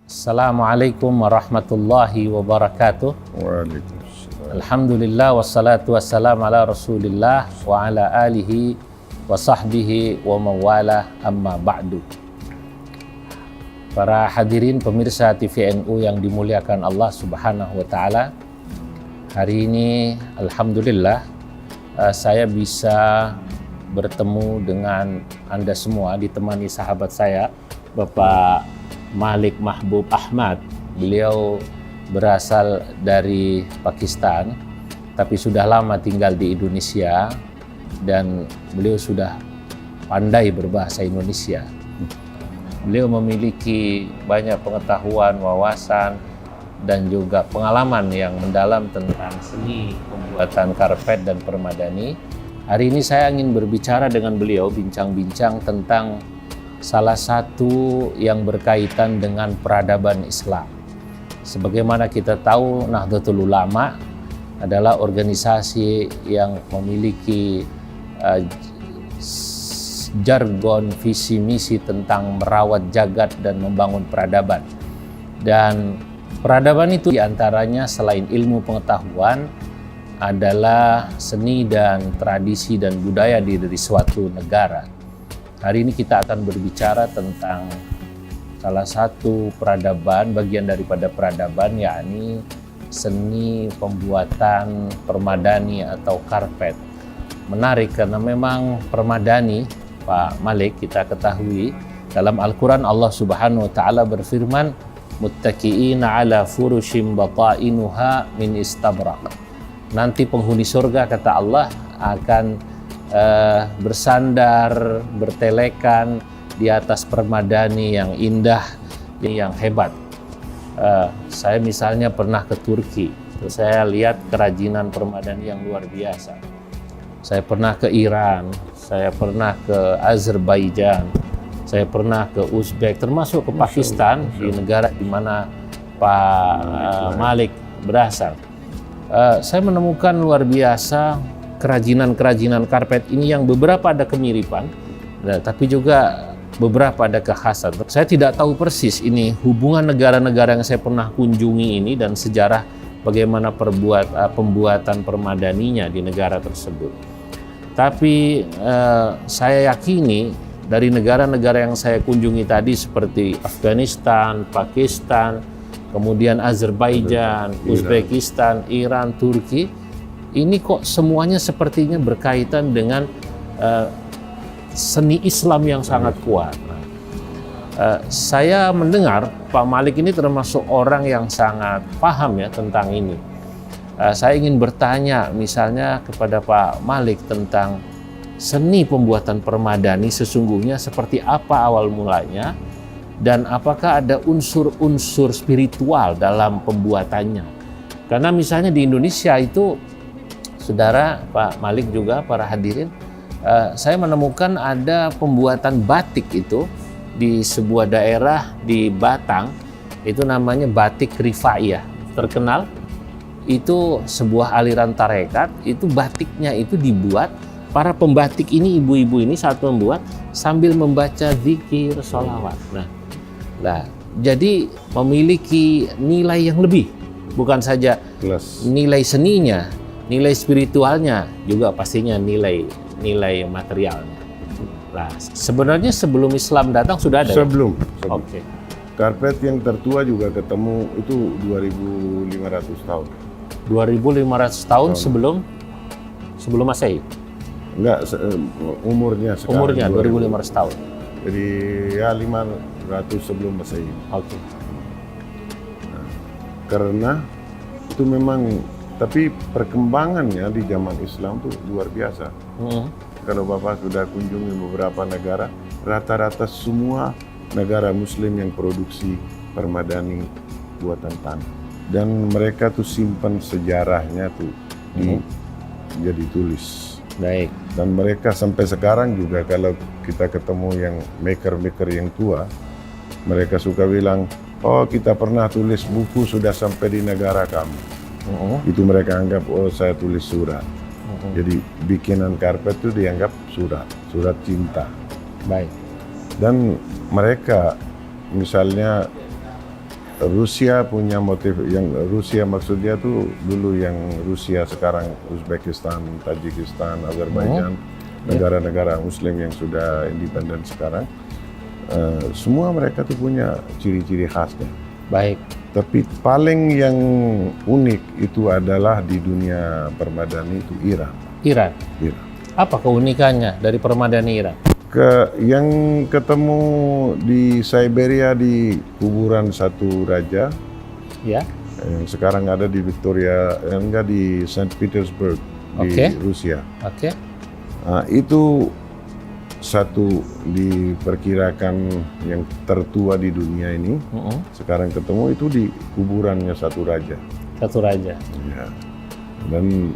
Assalamualaikum warahmatullahi wabarakatuh. Waalaikumsalam. Alhamdulillah wassalatu wassalamu ala Rasulillah wa ala alihi wa sahbihi wa mawala amma ba'du. Para hadirin pemirsa TVNU yang dimuliakan Allah Subhanahu wa taala. Hari ini alhamdulillah saya bisa bertemu dengan Anda semua, ditemani sahabat saya Bapak Malik Mahbub Ahmad. Beliau berasal dari Pakistan, tapi sudah lama tinggal di Indonesia dan beliau sudah pandai berbahasa Indonesia. Beliau memiliki banyak pengetahuan, wawasan, dan juga pengalaman yang mendalam tentang seni pembuatan karpet dan permadani. Hari ini saya ingin berbicara dengan beliau, bincang-bincang tentang salah satu yang berkaitan dengan peradaban Islam. Sebagaimana kita tahu, Nahdlatul Ulama adalah organisasi yang memiliki jargon visi misi tentang merawat jagat dan membangun peradaban. Dan peradaban itu diantaranya selain ilmu pengetahuan adalah seni dan tradisi dan budaya dari suatu negara. Hari ini kita akan berbicara tentang salah satu peradaban, bagian daripada peradaban, yakni seni pembuatan permadani atau karpet. Menarik karena memang permadani, Pak Malik, kita ketahui dalam Al-Quran Allah Subhanahu wa taala berfirman, muttaqi'ina ala furushim batainuha min istabraq. Nanti penghuni surga, kata Allah, akan bersandar, bertelekan di atas permadani yang indah, yang hebat. Saya misalnya pernah ke Turki, terus saya lihat kerajinan permadani yang luar biasa. Saya pernah ke Iran, saya pernah ke Azerbaijan, saya pernah ke Uzbek, termasuk ke Pakistan, di negara di mana Pak Malik berasal. Saya menemukan luar biasa kerajinan-kerajinan karpet ini yang beberapa ada kemiripan, tapi juga beberapa ada kekhasan. Saya tidak tahu persis ini hubungan negara-negara yang saya pernah kunjungi ini dan sejarah bagaimana pembuatan permadaninya di negara tersebut. Tapi saya yakini dari negara-negara yang saya kunjungi tadi seperti Afghanistan, Pakistan, kemudian Azerbaijan, Uzbekistan, Iran, Turki, ini kok semuanya sepertinya berkaitan dengan seni Islam yang sangat kuat. Saya mendengar Pak Malik ini termasuk orang yang sangat paham ya tentang ini. Saya ingin bertanya misalnya kepada Pak Malik tentang seni pembuatan permadani sesungguhnya seperti apa awal mulanya, dan apakah ada unsur-unsur spiritual dalam pembuatannya. Karena misalnya di Indonesia itu, saudara Pak Malik juga, para hadirin, saya menemukan ada pembuatan batik itu di sebuah daerah di Batang, itu namanya batik Rifaiyah, terkenal. Itu sebuah aliran tarekat, itu batiknya itu dibuat, para pembatik ini, ibu-ibu ini saat membuat sambil membaca zikir, sholawat. Nah, jadi memiliki nilai yang lebih, bukan saja nilai seninya, nilai spiritualnya, juga pastinya nilai materialnya. Nah, sebenarnya sebelum Islam datang sudah ada? Sebelum. Oke. Karpet yang tertua juga ketemu itu 2500 tahun. 2500 tahun sebelum Masehi? Enggak, umurnya sekarang. Umurnya 2500 tahun. Jadi ya 500 sebelum Masehi. Oke. Nah, karena itu memang, tapi perkembangannya di zaman Islam tuh luar biasa. Kalau Bapak sudah kunjungi beberapa negara, rata-rata semua negara Muslim yang produksi permadani buatan tanah. Dan mereka tuh simpan sejarahnya tuh jadi tulis. Baik. Dan mereka sampai sekarang juga kalau kita ketemu yang maker-maker yang tua, mereka suka bilang, oh kita pernah tulis buku sudah sampai di negara kamu. Itu mereka anggap, oh saya tulis surat. Jadi bikinan karpet itu dianggap surat cinta. Baik. Dan mereka misalnya Rusia punya motif yang Rusia maksudnya tuh dulu yang Rusia sekarang Uzbekistan, Tajikistan, Azerbaijan, negara-negara Muslim yang sudah independen sekarang, semua mereka tuh punya ciri-ciri khasnya. Baik. Tapi paling yang unik itu adalah di dunia permadani itu Iran. Iran. Iran. Apa keunikannya dari permadani Iran? Yang ketemu di Siberia di kuburan satu raja, Ya. yang sekarang ada di Victoria, enggak di Saint Petersburg di Rusia. Oke. Nah, itu satu diperkirakan yang tertua di dunia ini. Sekarang ketemu itu di kuburannya satu raja. Satu raja. Ya. Dan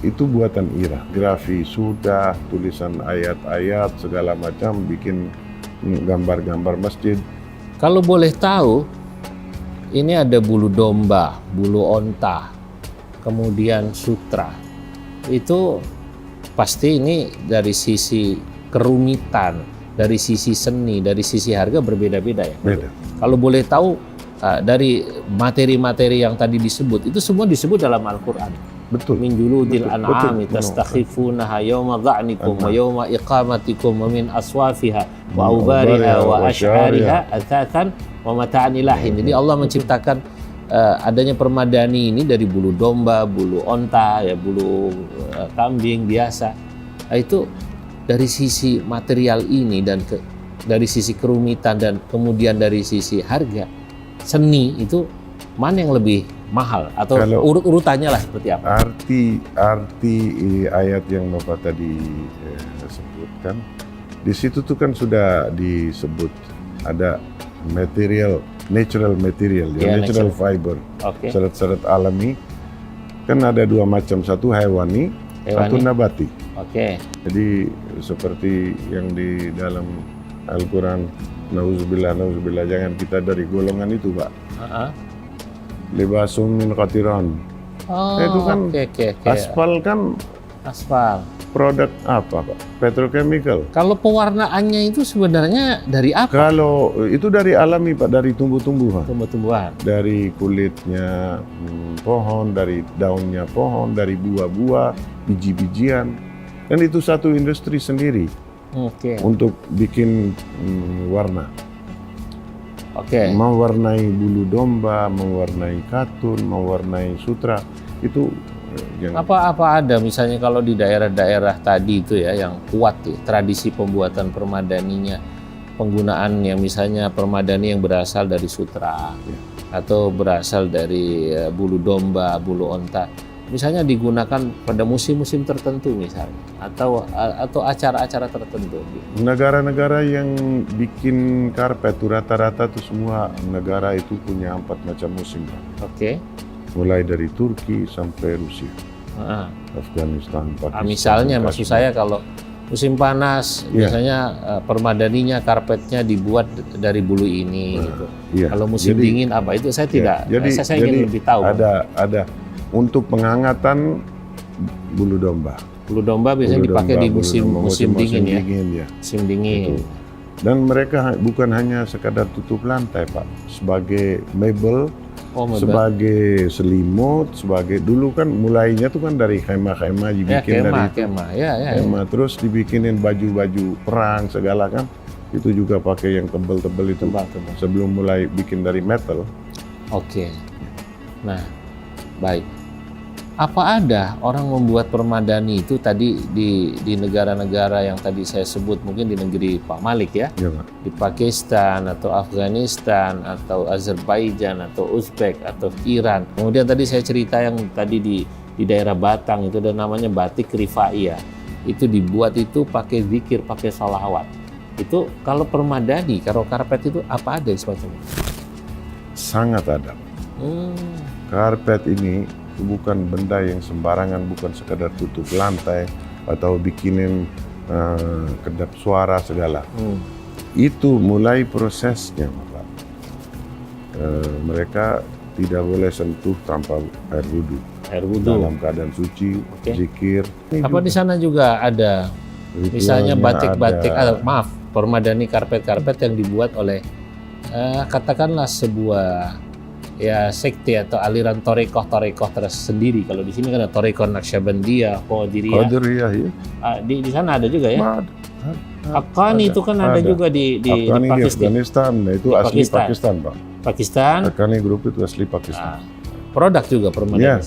itu buatan Iran. Grafi sudah, tulisan ayat-ayat segala macam, bikin gambar-gambar masjid. Kalau boleh tahu, ini ada bulu domba, bulu onta, kemudian sutra. Itu pasti ini dari sisi kerumitan, dari sisi seni, dari sisi harga berbeda-beda ya. Beda. Kalau boleh tahu dari materi-materi yang tadi disebut, itu semua disebut dalam Al-Quran. Betul. Min juludil Betul. an'ami Betul. tastakhifunaha yawma dha'nikum wa yawma iqamatikum wa min aswafiha wa aubariha wa ash'ariha athatan wa mata'an ilahin. Jadi Allah menciptakan adanya permadani ini dari bulu domba, bulu onta, ya bulu kambing biasa. Itu dari sisi material ini dan dari sisi kerumitan dan kemudian dari sisi harga, seni itu mana yang lebih mahal atau urut-urutannya lah seperti apa? Arti ayat yang Bapak tadi sebutkan, di situ tuh kan sudah disebut ada material, natural material, natural fiber, serat-serat alami. Kan ada dua macam, satu hewani, satu nabati. Jadi seperti yang di dalam Al-Quran, nauzubillah, jangan kita dari golongan itu, Pak. Libasum min qatiran. Itu kan aspal kan. Aspal. Produk apa, Pak? Petrochemical. Kalau pewarnaannya itu sebenarnya dari apa? Kalau itu dari alami, Pak, dari tumbuh-tumbuhan. Tumbuh-tumbuhan. Dari kulitnya pohon, dari daunnya pohon, dari buah-buah, biji-bijian. Dan itu satu industri sendiri untuk bikin warna. Mewarnai bulu domba, mewarnai katun, mewarnai sutra, itu yang... Apa ada misalnya kalau di daerah-daerah tadi itu ya yang kuat ya, tradisi pembuatan permadaninya, penggunaan yang misalnya permadani yang berasal dari sutra atau berasal dari bulu domba, bulu onta, misalnya digunakan pada musim-musim tertentu misalnya atau acara-acara tertentu. Negara-negara yang bikin karpet rata-rata tuh semua negara itu punya 4 macam musim. Mulai dari Turki sampai Rusia, Afghanistan, Pakistan. Misalnya maksud saya kalau musim panas, misalnya permadaninya, karpetnya dibuat dari bulu ini. Gitu. Kalau musim dingin apa itu saya tidak. Saya ingin lebih tahu. Ada untuk penghangatan bulu domba. Bulu domba biasanya dipakai di musim dingin ya. Musim dingin. Betul. Dan mereka bukan hanya sekadar tutup lantai, Pak, sebagai mebel. Sebagai selimut, sebagai dulu kan mulainya tuh kan dari khemah-khemah dibikin khemah, terus dibikinin baju-baju perang segala kan, itu juga pakai yang tebel-tebel itu sebelum mulai bikin dari metal. Nah, baik. Apa ada orang membuat permadani itu tadi di negara-negara yang tadi saya sebut, mungkin di negeri Pak Malik ya, di Pakistan atau Afghanistan atau Azerbaijan atau Uzbek atau Iran. Kemudian tadi saya cerita yang tadi di daerah Batang itu ada namanya batik rifaiyah. Itu dibuat itu pakai zikir, pakai sholawat. Itu kalau permadani, kalau karpet itu apa ada semacam itu? Sangat ada. Karpet ini bukan benda yang sembarangan, bukan sekadar tutup lantai atau bikinin kedap suara segala. Itu mulai prosesnya, Pak. Mereka tidak boleh sentuh tanpa air wudhu. Dalam keadaan suci, zikir. Apa di sana juga ada misalnya batik-batik, permadani karpet-karpet yang dibuat oleh katakanlah sebuah ya sekte atau aliran torekoh tersendiri. Kalau di sini kan ada torekoh Naqsyabandiyah, Qadiriyah. Qadiriyah ya. Di sana ada juga ya. Haqqani itu kan ada juga di Haqqani di Pakistan. Afghanistan, nah itu Di asli Pakistan. Pakistan Pak. Pakistan. Haqqani Group itu asli Pakistan. Produk juga permadani. Ya,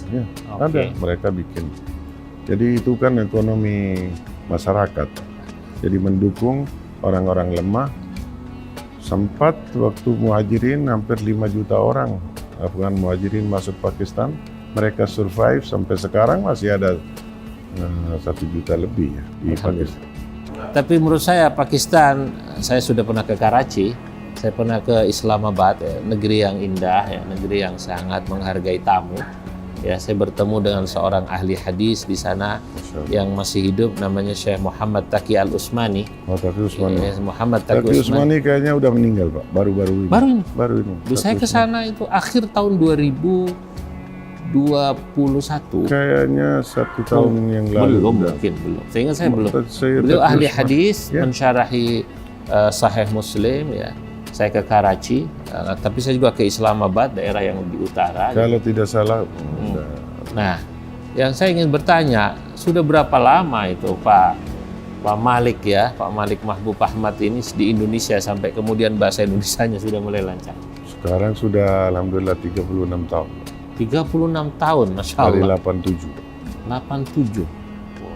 Oke. ada mereka bikin. Jadi itu kan ekonomi masyarakat. Jadi mendukung orang-orang lemah. Sempat waktu muhajirin hampir 5 juta orang Afgan muhajirin masuk Pakistan. Mereka survive sampai sekarang masih ada 1 juta lebih ya di Pakistan. Tapi menurut saya Pakistan, saya sudah pernah ke Karachi, saya pernah ke Islamabad, ya, negeri yang indah, ya, negeri yang sangat menghargai tamu. Ya, saya bertemu dengan seorang ahli hadis di sana yang masih hidup, namanya Syekh Muhammad Taqi Al-Usmani. Oh, Taqi Usmani. Ya, Muhammad Taqi Taqi Usmani. Usmani kayaknya udah meninggal Pak, baru-baru ini. Baru ini. Saya ke sana itu akhir tahun 2021. Kayaknya 1 tahun yang lalu. Belum, udah. mungkin belum. Sehingga saya belum. Saya Beliau Taqi ahli Usmani. hadis, Ya. mensyarahi Sahih Muslim, ya. Saya ke Karachi, tapi saya juga ke Islamabad, daerah yang di utara. Kalau tidak salah, Nah, yang saya ingin bertanya, sudah berapa lama itu Pak Malik ya, Pak Malik Mahbub Ahmad ini di Indonesia sampai kemudian bahasa Indonesianya sudah mulai lancar? sekarang sudah alhamdulillah 36 tahun. 36 tahun, Masya Dari Allah. 87. 87.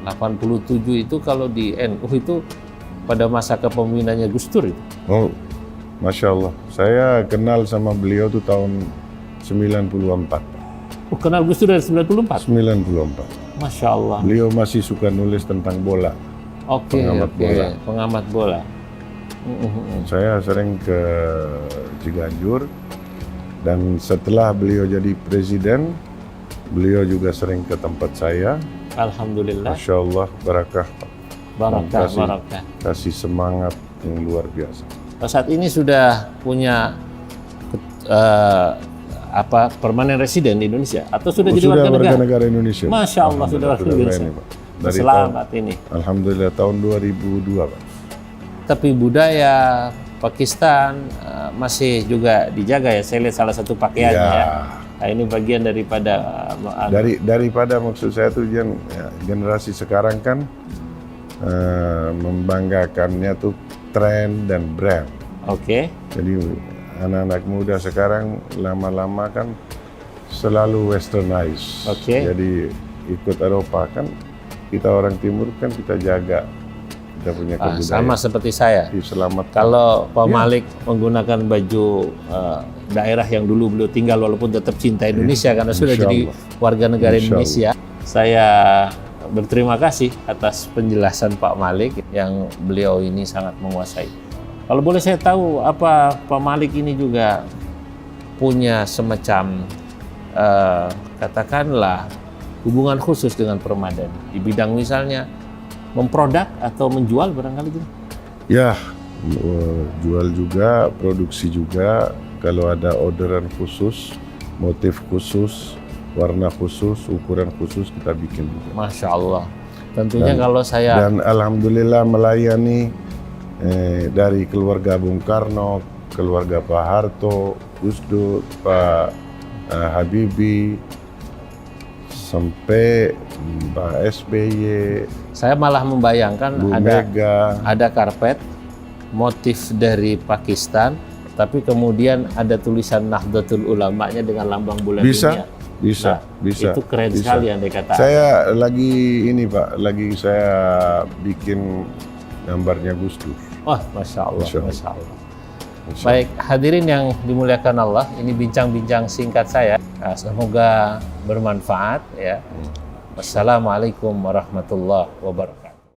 87 itu kalau di NU itu pada masa kepemimpinannya Gus Dur itu. Oh, Masya Allah. Saya kenal sama beliau tuh tahun 94. Kenal Gus Dur dari 94? 94. Masya Allah. Beliau masih suka nulis tentang bola. Oke, Pengamat bola. Pengamat bola. Saya sering ke Ciganjur dan setelah beliau jadi presiden, beliau juga sering ke tempat saya. Alhamdulillah. Masya Allah, barakah. Barakah, Kasih. barakah. Kasih semangat yang luar biasa. Saat ini sudah punya permanen residen di Indonesia atau sudah jadi warga negara? negara Indonesia. Masya Allah, sudah warga Indonesia. ini, Pak. Dari Selamat ini. Alhamdulillah tahun 2002 Pak. Tapi budaya Pakistan masih juga dijaga ya. Saya lihat salah satu pakaiannya ya. Nah, ini bagian daripada Daripada maksud saya tuh generasi sekarang kan membanggakannya tuh tren dan brand. Oke. Jadi anak-anak muda sekarang lama-lama kan selalu westernized. Oke. Jadi ikut Eropa kan, kita orang Timur kan kita jaga kita punya kebudayaan. Sama seperti saya. Diselamatkan. Kalau Pak Malik menggunakan baju daerah yang dulu beliau tinggal walaupun tetap cinta Indonesia karena sudah Insya jadi Allah. warga negara Insya Indonesia. Saya berterima kasih atas penjelasan Pak Malik yang beliau ini sangat menguasai. Kalau boleh saya tahu, apa Pak Malik ini juga punya semacam katakanlah hubungan khusus dengan permadani di bidang misalnya memproduk atau menjual barangkali gitu? Ya, jual juga, produksi juga. Kalau ada orderan khusus, motif khusus, warna khusus, ukuran khusus kita bikin juga. Masya Allah. Tentunya kalau saya Dan alhamdulillah melayani dari keluarga Bung Karno, keluarga Pak Harto, Gus Dur, Pak Habibie, sampai Pak SBY, saya malah membayangkan Bu Mega. ada karpet motif dari Pakistan, tapi kemudian ada tulisan Nahdlatul Ulamanya dengan lambang bola dunia. Bisa. Itu keren sekali andai kata. Saya lagi ini Pak, lagi saya bikin gambarnya Gus Dur. Wah, Masya Allah, Masya Allah. Masya Allah. Baik, hadirin yang dimuliakan Allah, ini bincang-bincang singkat saya. Nah, semoga bermanfaat ya. Wassalamualaikum warahmatullahi wabarakatuh.